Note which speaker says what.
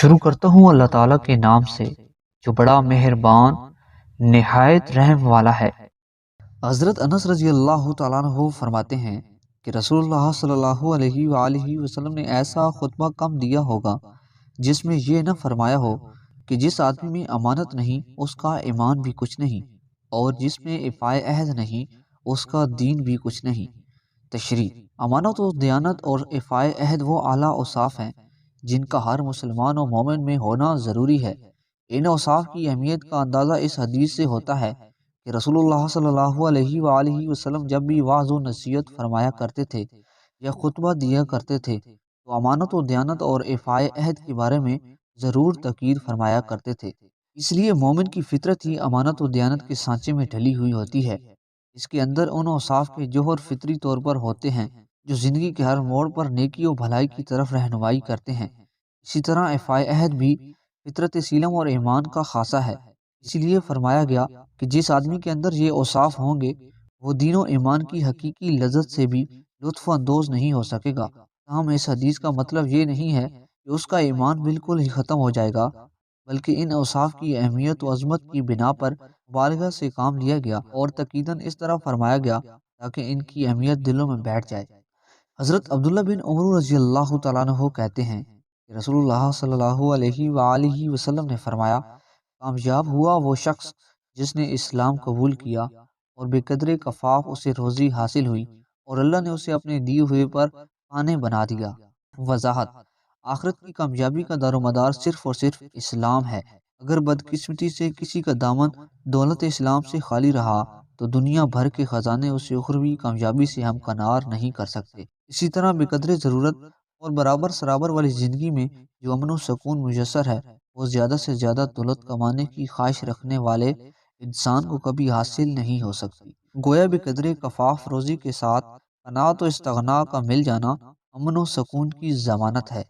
Speaker 1: شروع کرتا ہوں اللہ تعالیٰ کے نام سے جو بڑا مہربان نہایت رحم والا ہے۔ حضرت انس رضی اللہ تعالیٰ عنہ فرماتے ہیں کہ رسول اللہ صلی اللہ علیہ وآلہ وسلم نے ایسا خطبہ کم دیا ہوگا جس میں یہ نہ فرمایا ہو کہ جس آدمی میں امانت نہیں اس کا ایمان بھی کچھ نہیں، اور جس میں ایفائے عہد نہیں اس کا دین بھی کچھ نہیں۔ تشریح: امانت و دیانت اور ایفائے عہد وہ اعلیٰ اوصاف ہیں جن کا ہر مسلمان و مومن میں ہونا ضروری ہے۔ ان اوصاف کی اہمیت کا اندازہ اس حدیث سے ہوتا ہے کہ رسول اللہ صلی اللہ علیہ وآلہ وسلم جب بھی وعظ و نصیحت فرمایا کرتے تھے یا خطبہ دیا کرتے تھے تو امانت و دیانت اور ایفائے عہد کے بارے میں ضرور تاکید فرمایا کرتے تھے۔ اس لیے مومن کی فطرت ہی امانت و دیانت کے سانچے میں ڈھلی ہوئی ہوتی ہے۔ اس کے اندر ان اوصاف کے جوہر فطری طور پر ہوتے ہیں جو زندگی کے ہر موڑ پر نیکی و بھلائی کی طرف رہنمائی کرتے ہیں۔ اسی طرح ایفائے عہد بھی فطرت سلم اور ایمان کا خاصہ ہے۔ اسی لیے فرمایا گیا کہ جس آدمی کے اندر یہ اوصاف ہوں گے وہ دین و ایمان کی حقیقی لذت سے بھی لطف اندوز نہیں ہو سکے گا۔ تاہم اس حدیث کا مطلب یہ نہیں ہے کہ اس کا ایمان بالکل ہی ختم ہو جائے گا، بلکہ ان اوصاف کی اہمیت و عظمت کی بنا پر مبالغہ سے کام لیا گیا اور تاکیداً اس طرح فرمایا گیا تاکہ ان کی اہمیت دلوں میں بیٹھ جائے۔ حضرت عبداللہ بن عمر رضی اللہ تعالیٰ عنہ کہتے ہیں کہ رسول اللہ صلی اللہ علیہ وآلہ وسلم نے فرمایا، کامیاب ہوا وہ شخص جس نے اسلام قبول کیا اور بے قدر کفاف اسے روزی حاصل ہوئی اور اللہ نے اسے اپنے دیے ہوئے پر قانع بنا دیا۔ وضاحت: آخرت کی کامیابی کا دار و مدار صرف اور صرف اسلام ہے۔ اگر بدقسمتی سے کسی کا دامن دولت اسلام سے خالی رہا تو دنیا بھر کے خزانے اسے اخروی کامیابی سے ہمکنار نہیں کر سکتے۔ اسی طرح بے قدر ضرورت اور برابر سرابر والی زندگی میں جو امن و سکون میسر ہے وہ زیادہ سے زیادہ دولت کمانے کی خواہش رکھنے والے انسان کو کبھی حاصل نہیں ہو سکتی۔ گویا بے قدر کفاف روزی کے ساتھ قناعت و استغنا کا مل جانا امن و سکون کی ضمانت ہے۔